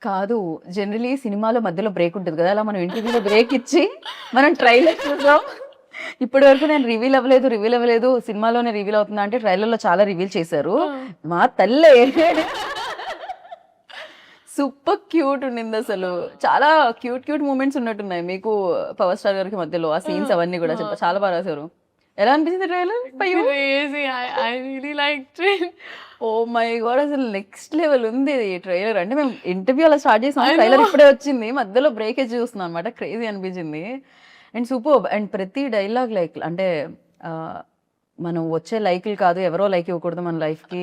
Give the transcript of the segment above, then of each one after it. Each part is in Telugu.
కాదు. జనరల్లీ సినిమాలో మధ్యలో బ్రేక్ ఉంటది కదా! అలా మనం ఇంటర్వ్యూలో బ్రేక్ ఇచ్చి మనం ట్రైలర్ చూసాం. ఇప్పటి వరకు నేను రివీల్ అవ్వలేదు. సినిమాలోనే రివీల్ అవుతుందా అంటే ట్రైలర్‌లో చాలా రివీల్ చేశారు. ఆ! మా తల్లే! సూపర్ క్యూట్ ఉండిందసలు. చాలా క్యూట్ మూమెంట్స్ ఉన్నట్టున్నాయి మీకు 'పవర్ స్టార్' గారికి మధ్యలో. ఆ ఆ! సీన్స్ అవన్నీ కూడా ఆ! చాలా బాగా రాశారు. ఎలా అనిపించింది trailer for you? Crazy. I really liked it. Oh my God! అసలు నెక్స్ట్ లెవెల్ ఉంది ఈ ట్రైలర్. అంటే మేము ఇంటర్వ్యూ అలా స్టార్ట్ చేసాం. I trailer know. ఇప్పుడే వచ్చింది. మధ్యలో బ్రేక్ ఇచ్చి చూస్తున్నాం అన్నమాట. క్రేజీ అనిపించింది. And superb. అండ్ ప్రతి డైలాగ్ లైక్ అంటే ఆహ్, మనం వచ్చే లైకులు కాదు, ఎవరో లైక్ ఇవ్వకూడదు మన లైఫ్‌కి.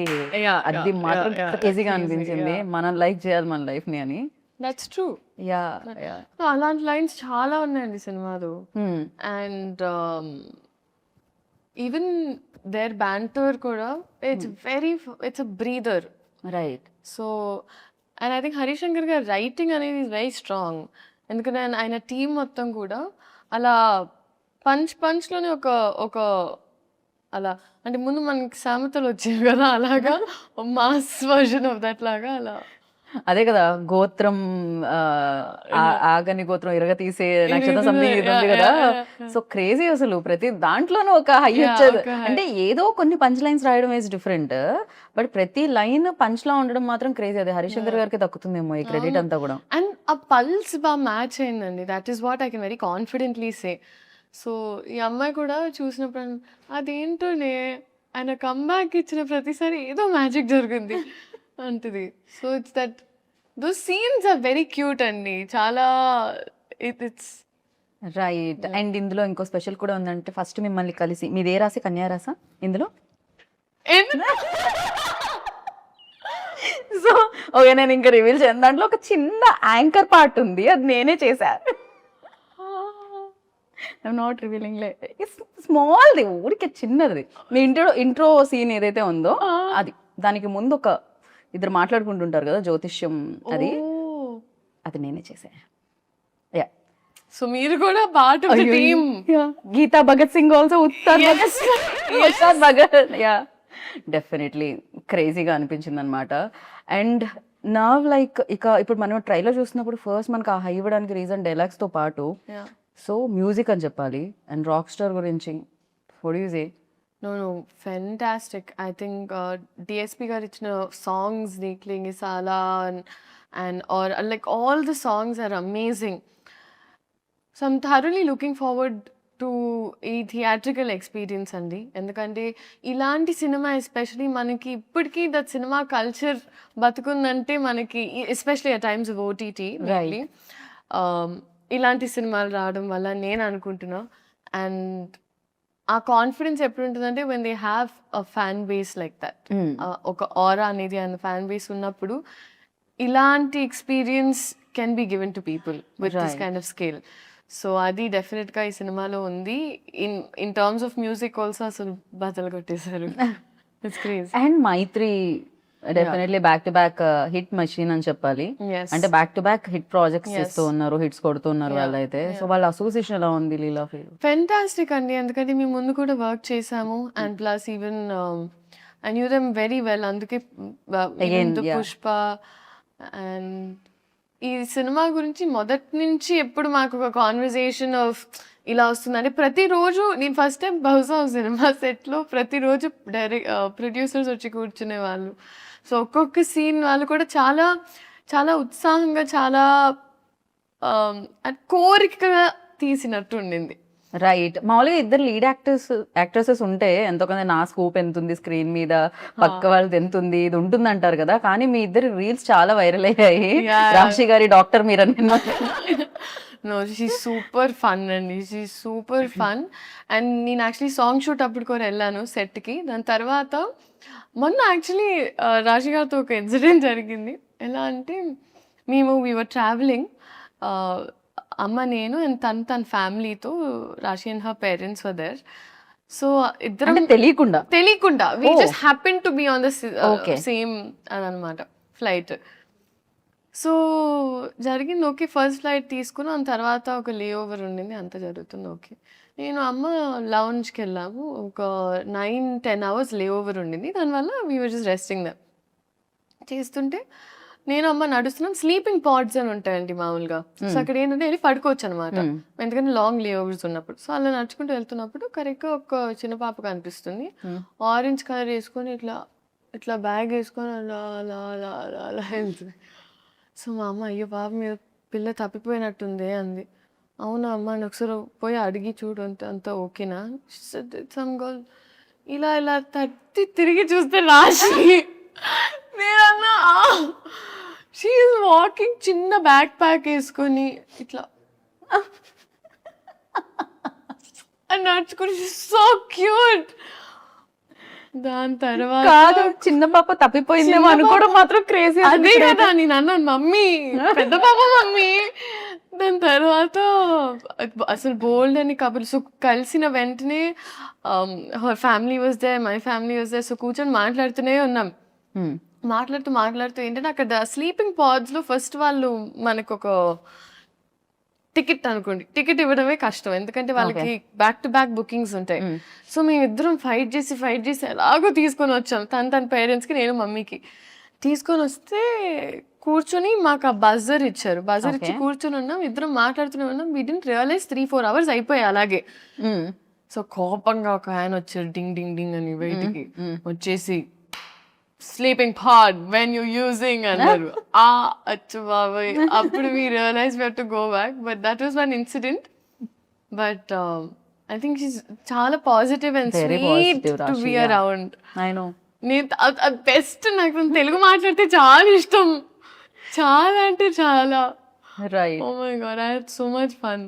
అది మాత్రం క్రేజీగా అనిపించింది. Yeah. మనం లైక్ చేయాలి మన లైఫ్‌ని అని. That's true. Yeah! Yeah! So, అలాంటి లైన్స్ చాలా ఉన్నాయండి సినిమాలో. హ్మ్. అండ్ ఈవెన్ దేర్ బ్యాంటర్ కూడా it's a breather. Right. So and I think Harishankar గారి రైటింగ్ అనేది ఈజ్ వెరీ స్ట్రాంగ్. ఎందుకంటే ఆయన టీం మొత్తం కూడా అలా పంచ్లోనే ఒక ఒక అలా అంటే ముందు మనకి సామెతలు వచ్చేవి కదా, అలాగా మాస్ వర్జన్ ఆఫ్ దట్ లాగా అలా అదే కదా! గోత్రం ఆగని గోత్రం ఇరగ తీసే నక్షత్రం సంథింగ్ ఇది ఉంది కదా! సో క్రేజీ అసలు. ప్రతి దాంట్లోనూ ఒక హై వచ్చేది. ఒక అంటే ఏదో కొన్ని పంచ్ లైన్స్ రాయడం ఈస్ డిఫరెంట్. బట్ ప్రతి లైన్ పంచ్‌లా ఉండడం మాత్రం క్రేజీ. అది హరిశంకర్ గారికి దక్కుతుందేమో ఈ క్రెడిట్ అంతా కూడా. అండ్ ఆ పల్స్ బాగా మ్యాచ్ అయిందండి. That is what I can very confidently say. So ఈ అమ్మాయి కూడా చూసినప్పుడు అదేంటోనే ఆయన కమ్‌బ్యాక్ ఇచ్చిన ప్రతిసారి ఏదో మ్యాజిక్ జరిగింది అంటది. So it's that those scenes are very cute అండి. చాలా ఇట్స్ రైట్. అండ్ ఇందులో ఇంకో స్పెషల్ కూడా ఉందంటే ఫస్ట్ మిమ్మల్ని కలిసి మీదే రాశి కన్యా రాశా ఇందులో? So okay. నేను ఇంకా రివీల్ చేయను. దాంట్లో ఒక చిన్న యాంకర్ పార్ట్ ఉంది. అది నేనే చేశా. ఐఎమ్ నాట్ రివీలింగ్ లే. స్మాల్‌ది ఊరికే చిన్నది. మీ ఇంట్రో సీన్ ఏదైతే ఉందో అది. దానికి ముందు ఒక ఇద్దరు మాట్లాడుకుంటుంటారు కదా జ్యోతిష్యం అది. అది నేనే చేశా. యాహ్! సో మీరు కూడా part of the team. Geetha Bhagat Singh also Ustaad Bhagat. Yeah! Definitely క్రేజీగా అనిపించింది అనమాట. అండ్ నౌ లైక్ ఇప్పుడు మనం ట్రైలర్ చూస్తున్నప్పుడు ఫస్ట్ మనకు ఆ హై ఇవ్వడానికి రీజన్ డైలాగ్స్‌తో పాటు సో మ్యూజిక్ అని చెప్పాలి. అండ్ రాక్ స్టార్ గురించి what do you say? No, fantastic. I think DSP గారు ఇచ్చిన songs, Niklingi Sala and or like all the songs are amazing. So I'm thoroughly looking forward to ఈ థియేట్రికల్ ఎక్స్పీరియన్స్ అండి. ఎందుకంటే ఇలాంటి సినిమా ఎస్పెషలీ మనకి ఇప్పటికీ దట్ సినిమా కల్చర్ బతుకుందంటే మనకి especially at times of OTT ఇలాంటి సినిమాలు రావడం వల్ల నేను అనుకుంటున్నా. అండ్ ఆ కాన్ఫిడెన్స్ ఎప్పుడు ఉంటుందంటే when they have a fan base like that, ఒక ఆరా అనేది అండ్ ఫ్యాన్ బేస్ ఉన్నప్పుడు ఇలాంటి experience can be given to people with this kind of scale. So అది డెఫినెట్గా ఈ సినిమాలో ఉంది. In terms of music also అసలు బద్దలు కొట్టేశారు. It's craze. And Mythri definitely back to back hit machine అని చెప్పాలి. అంటే back to back hit projects చేస్తూ ఉన్నారు, హిట్స్ కొడుతున్నారు వాళ్ళైతే. సో వాళ్ళ అసోసియేషన్ ఎలా ఉంది లీలా ఫీల్? ఫెంటాస్టిక్ అండి. ఎందుకంటే మేము ముందు కూడా వర్క్ చేసాము and plus even I knew them very well. అందుకే పుష్ప అండ్ ఈ సినిమా గురించి మొదటి నుంచి ఎప్పుడు మాకు ఒక కాన్వర్సేషన్ ఆఫ్ ఇలా వస్తుందంటే ప్రతిరోజు నేను ఫస్ట్ టైం బహుశా సినిమా సెట్లో ప్రతిరోజు ప్రొడ్యూసర్స్ వచ్చి కూర్చునే వాళ్ళు. సో ఒక్కొక్క సీన్ వాళ్ళు కూడా చాలా చాలా ఉత్సాహంగా చాలా కోరికగా తీసినట్టు ఉండింది. రైట్. మామూలుగా ఇద్దరు లీడ్ యాక్ట్రెసెస్ ఉంటే ఎంతో కొంత నా స్కోప్ ఎంత ఉంది స్క్రీన్ మీద, పక్క వాళ్ళది ఎంత ఉంది, ఇది ఉంటుంది అంటారు కదా. కానీ మీ ఇద్దరు రీల్స్ చాలా వైరల్ అయ్యాయి. రాశి గారి డాక్టర్ మీరని. నో, షీఈ్ సూపర్ ఫన్ అండి. She's super fun. అండ్ నేను యాక్చువల్లీ సాంగ్ షూట్ అప్పుడు కూడా వెళ్ళాను సెట్కి. దాని తర్వాత మొన్న యాక్చువల్లీ రాశి గారితో ఒక ఇన్సిడెంట్ జరిగింది. ఎలా అంటే వీ వర్ ట్రావెలింగ్, అమ్మ నేను అండ్ తన ఫ్యామిలీతో, Raashi and her parents were there. So ఇద్దరం తెలియకుండా we just happen to be on the same అని అనమాట ఫ్లైట్. సో జరిగింది ఓకే. ఫస్ట్ ఫ్లైట్ తీసుకుని దాని తర్వాత ఒక లే ఓవర్ ఉండింది, అంత జరుగుతుంది ఓకే. నేను అమ్మ లౌంజ్కి వెళ్ళాము. ఒక 9-10 hours లే ఓవర్ ఉండింది. దానివల్ల we were just resting them చేస్తుంటే నేను అమ్మ నడుస్తున్నాం, స్లీపింగ్ పాడ్స్ అని ఉంటాయండి మామూలుగా. సో అక్కడ ఏంటంటే వెళ్ళి పడుకోవచ్చు అనమాట, ఎందుకంటే లాంగ్ లేఓవర్స్ ఉన్నప్పుడు. సో అలా నడుచుకుంటూ వెళ్తున్నప్పుడు కరెక్ట్గా ఒక చిన్న పాప కనిపిస్తుంది, ఆరెంజ్ కలర్ వేసుకొని ఇట్లా ఇట్లా బ్యాగ్ వేసుకొని అలా అలా అలా అలా అలా వెళ్తుంది. సో మా అమ్మ అయ్యో పాప మీద పిల్ల తప్పిపోయినట్టుంది అంది. అవునా అమ్మ అని ఒకసారి పోయి అడిగి చూడు అంతా ఓకేనా. సమ్ గర్ల్ ఇలా ఇలా తట్టి తిరిగి చూస్తే రాశి. నేనన్నా షీ ఈజ్ వాకింగ్, చిన్న బ్యాక్ ప్యాక్ వేసుకొని ఇట్లా అని నడుచుకుని, సో క్యూట్. దాని తర్వాత కాదు, చిన్న పాప తప్పిపోయిందేమో అనుకోవడం మాత్రం క్రేజీ. అదే కదా నేను అన్నాను, మమ్మీ పెద్ద పాప మమ్మీ. దాని తర్వాత అసలు బోల్డ్ అని కబుర్లు. సో కలిసిన వెంటనే family was they, my family was they. So కూర్చొని మాట్లాడుతూనే ఉన్నాం. మాట్లాడుతూ ఏంటంటే అక్కడ స్లీపింగ్ పాడ్స్ లో ఫస్ట్ వాళ్ళు మనకు ఒక టికెట్ అనుకోండి, టికెట్ ఇవ్వడమే కష్టం, ఎందుకంటే వాళ్ళకి బ్యాక్ టు బ్యాక్ బుకింగ్స్ ఉంటాయి. సో మేమిద్దరం ఫైట్ చేసి ఎలాగో తీసుకొని వచ్చాం, తన పేరెంట్స్కి, నేను మమ్మీకి. తీసుకొని వస్తే కూర్చొని మాకు ఆ బజర్ ఇచ్చారు. బజర్ ఇచ్చి కూర్చొని ఉన్నాం, ఇద్దరం మాట్లాడుతూనే ఉన్నాం. వీ డిడ్ంట్ రియలైజ్ 3-4 hours అయిపోయాయి అలాగే. సో కోపంగా ఒక ఆయన వచ్చారు, డింగ్ డింగ్ డింగ్ అని బయటికి వచ్చేసి, sleeping pod when you using అన్నారు. అచ్చు బాబాయ్, అప్పుడు we realise we have to go back. But that was one incident. But I think she's చాలా positive and sweet to be around. నేను బెస్ట్, నాకు తెలుగు మాట్లాడితే చాలా ఇష్టం, చాలా అంటే చాలా. Right. Oh my god, I had so much fun.